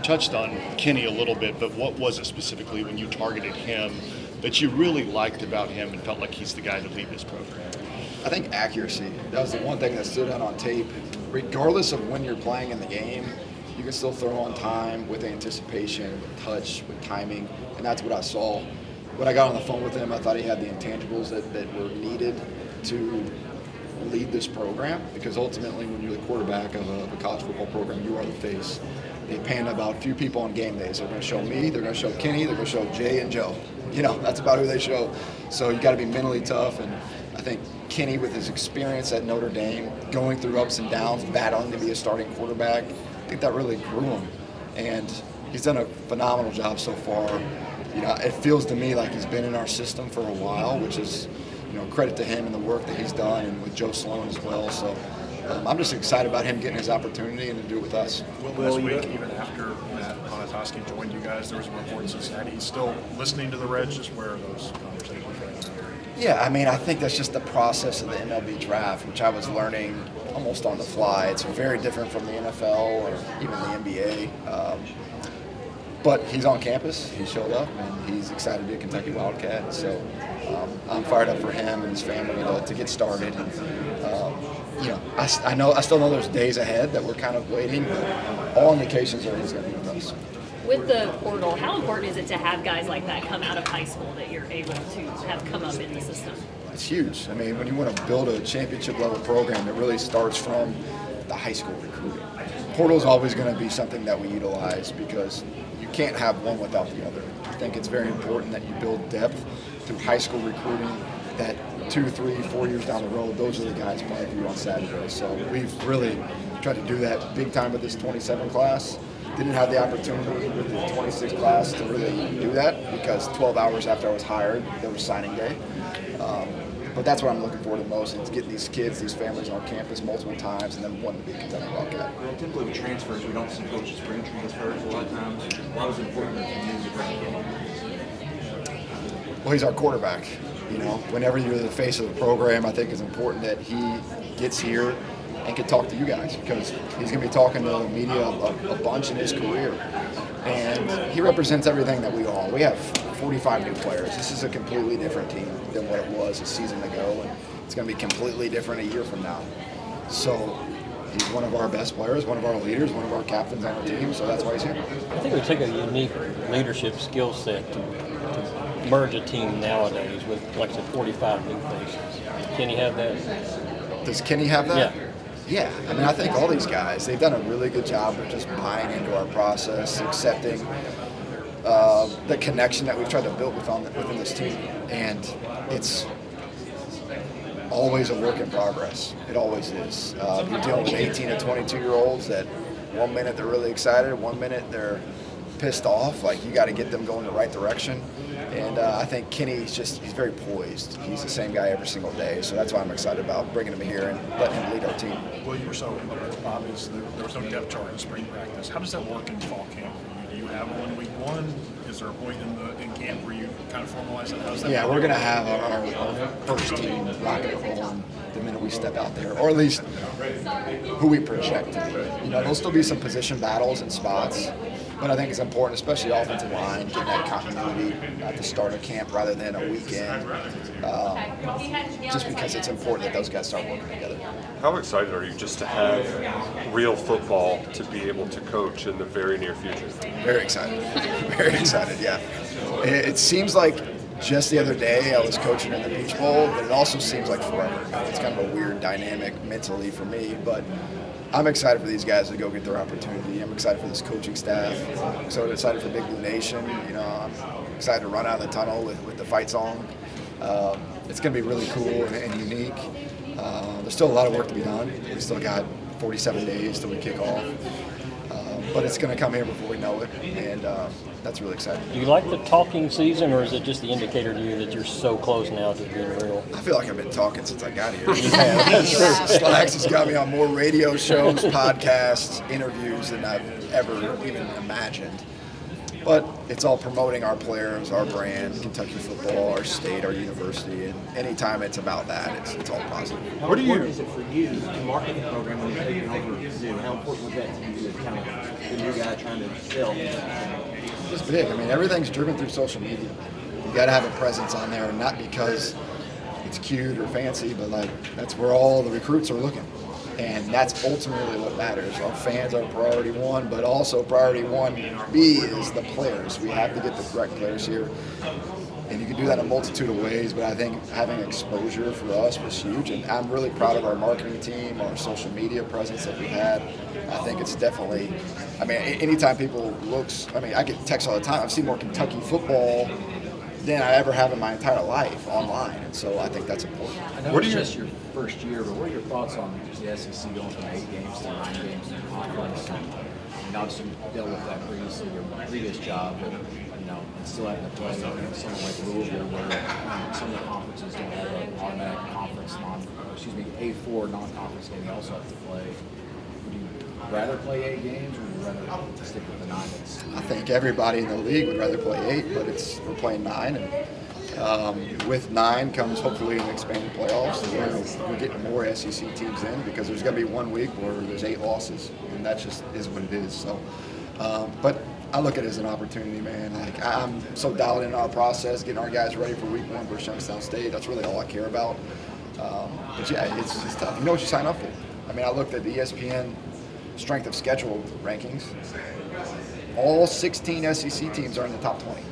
touched on Kenny a little bit, but what was it specifically when you targeted him that you really liked about him and felt like he's the guy to lead this program? I think accuracy. That was the one thing that stood out on tape. Regardless of when you're playing in the game, you can still throw on time with anticipation, with touch, with timing, and that's what I saw. When I got on the phone with him, I thought he had the intangibles that were needed to lead this program, because ultimately when you're the quarterback of a college football program, you are the face. They pan about a few people on game days. They're going to show me, they're going to show Kenny, they're going to show Jay and Joe. That's about who they show. So you got to be mentally tough, and I think Kenny, with his experience at Notre Dame, going through ups and downs, battling to be a starting quarterback, I think that really grew him. And he's done a phenomenal job so far. It feels to me like he's been in our system for a while, which is, credit to him and the work that he's done, and with Joe Sloan as well. So I'm just excited about him getting his opportunity and to do it with us. Well, this week, even after Matt Ponatoski joined you guys, there was a report in Cincinnati he's still listening to the Reds. Just where are those conversations right now? Yeah, I think that's just the process of the MLB draft, which I was learning almost on the fly. It's very different from the NFL or even the NBA. But he's on campus, he showed up, and he's excited to be a Kentucky Wildcat. So I'm fired up for him and his family to get started. And, I still know there's days ahead that we're kind of waiting, but all indications are he's going to be with us. With the portal, how important is it to have guys like that come out of high school that you're able to have come up in the system? It's huge. When you want to build a championship level program, it really starts from the high school recruiting. Portal is always going to be something that we utilize because you can't have one without the other. I think it's very important that you build depth through high school recruiting, that 2, 3, 4 years down the road, those are the guys playing for you on Saturday. So we've really tried to do that big time with this 27 class. Didn't have the opportunity with the 26 class to really do that because 12 hours after I was hired, there was signing day. But that's what I'm looking forward to most, is getting these kids, these families on campus multiple times, and then wanting to be a Kentucky Wildcat. Typically with transfers, we don't see coaches bring transfers a lot of times. Why was it important that you use it? Well, he's our quarterback. Whenever you're the face of the program, I think it's important that he gets here and can talk to you guys, because he's going to be talking to the media a bunch in his career. And he represents everything that we are. We have 45 new players. This is a completely different team than what it was a season ago, and it's going to be completely different a year from now. So he's one of our best players, one of our leaders, one of our captains on our team, so that's why he's here. I think it would take a unique leadership skill set to merge a team nowadays with, like I said, 45 new faces. Can he have that? Does Kenny have that? Yeah. Yeah, I think all these guys, they've done a really good job of just buying into our process, accepting the connection that we've tried to build within this team. And it's always a work in progress. It always is. You're dealing with 18 and 22-year-olds that 1 minute they're really excited, 1 minute they're pissed off. You got to get them going the right direction. And I think Kenny's he's very poised. He's the same guy every single day. So that's why I'm excited about bringing him here and letting him lead our team. Well, you were so obvious there was no depth chart in spring practice. How does that work in fall camp for you? Do you have one week one? Is there a point in camp where you kind of formalize that? How does that work? We're going to have our first team rocket on the minute we step out there, or at least who we project to be. There'll still be some position battles and spots. But I think it's important, especially offensive line, getting that continuity at the start of camp rather than a weekend, just because it's important that those guys start working together. How excited are you just to have real football to be able to coach in the very near future? Very excited. Very excited, yeah. It seems like just the other day I was coaching in the Peach Bowl, but it also seems like forever ago. It's kind of a weird dynamic mentally for me, but I'm excited for these guys to go get their opportunity. I'm excited for this coaching staff. I'm so excited for Big Blue Nation. I'm excited to run out of the tunnel with the fight song. It's going to be really cool and unique. There's still a lot of work to be done. We still got 47 days till we kick off. But it's going to come here before we know it, and that's really exciting. Do you like the talking season, or is it just the indicator to you that you're so close now to being real? I feel like I've been talking since I got here. Yeah, that's true. Slacks has got me on more radio shows, podcasts, interviews than I've ever even imagined. But it's all promoting our players, our brand, Kentucky football, our state, our university, and anytime it's about that, it's all positive. How important is it for you to market the program when you're taking over Zoo? How important was that to you as kind of the new guy trying to sell? It's big. I mean, everything's driven through social media. You got to have a presence on there, not because it's cute or fancy, but like that's where all the recruits are looking. And that's ultimately what matters. Our fans are priority one, but also priority 1B is the players. We have to get the correct players here. And you can do that in a multitude of ways, but I think having exposure for us was huge. And I'm really proud of our marketing team, our social media presence that we had. I think it's definitely, I mean, anytime people looks, I mean, I get texts all the time. I've seen more Kentucky football than I ever have in my entire life online. And so I think that's important. I know it's just your first year, but what are your thoughts on the SEC going from 8 games to 9 games in conference? And obviously you dealt with that previously, your previous job, but and still having to play somewhere like Louisville where some of the conferences don't have an automatic conference A4 non-conference game. They also have to play. Would you rather play 8 games, or would you rather stick with the 9? I think everybody in the league would rather play 8, but we're playing 9, and with 9 comes hopefully an expanded playoffs where we're getting more SEC teams in, because there's going to be 1 week where there's 8 losses, and that just is what it is. So, but I look at it as an opportunity, man. Like I'm so dialed in our process, getting our guys ready for week 1 versus Youngstown State. That's really all I care about. But yeah, it's tough. You know what you sign up for. I mean, I looked at the ESPN strength of schedule rankings. All 16 SEC teams are in the top 20.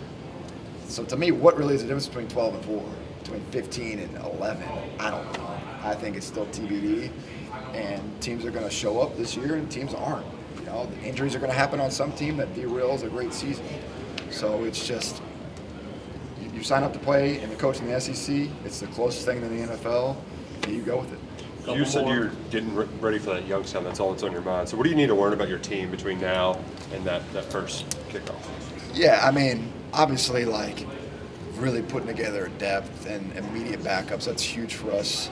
So to me, what really is the difference between 12 and 4, between 15 and 11? I don't know. I think it's still TBD, and teams are going to show up this year, and teams aren't. The injuries are going to happen on some team that derails a great season. So it's just, you sign up to play and the coach in the SEC, it's the closest thing to the NFL, and you go with it. You said you're getting ready for that Youngstown. That's all that's on your mind. So what do you need to learn about your team between now and that first kickoff? Yeah, I mean, obviously, like, really putting together depth and immediate backups, that's huge for us.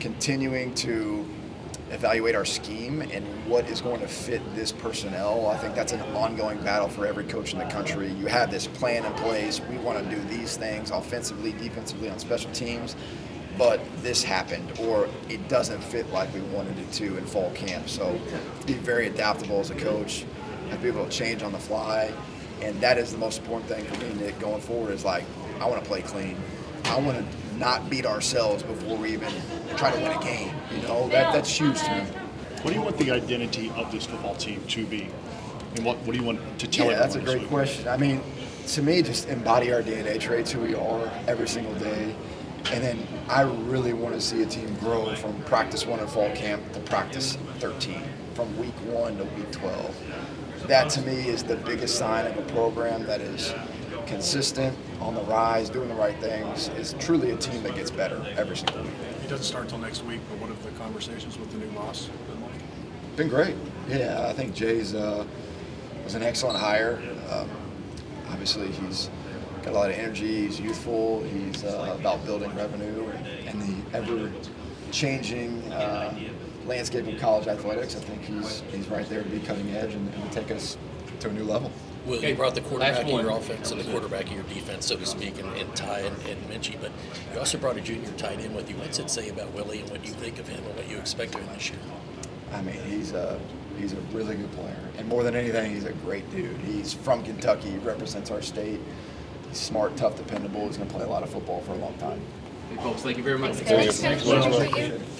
Continuing to evaluate our scheme and what is going to fit this personnel. I think that's an ongoing battle for every coach in the country. You have this plan in place. We want to do these things offensively, defensively, on special teams, but this happened, or it doesn't fit like we wanted it to in fall camp. So be very adaptable as a coach, have to be able to change on the fly, and that is the most important thing for me, Nick, going forward, is like, I want to play clean. I want to not beat ourselves before we even try to win a game. That's huge to me. What do you want the identity of this football team to be? And what do you want to tell everyone? That's a great question. I mean, to me, just embody our DNA traits, who we are every single day. And then I really want to see a team grow from practice 1 in fall camp to practice 13, from week 1 to week 12. That to me is the biggest sign of a program that is consistent, on the rise, doing the right things, is truly a team that gets better every single week. He doesn't start till next week, but what have the conversations with the new boss been like? Been great. Yeah, I think Jay's was an excellent hire. Obviously, he's got a lot of energy. He's youthful. He's about building revenue and the ever-changing landscape of college athletics. I think he's right there to be cutting edge and to take us to a new level. Will, you brought the quarterback of your offense and the quarterback of your defense, so to speak, in Ty and Minchey, but you also brought a junior tight end with you. What's it say about Willie and what you think of him and what you expect of him this year? I mean, he's a really good player, and more than anything, he's a great dude. He's from Kentucky. He represents our state. He's smart, tough, dependable. He's going to play a lot of football for a long time. Hey, folks, thank you very much. Thanks, Coach. Thanks.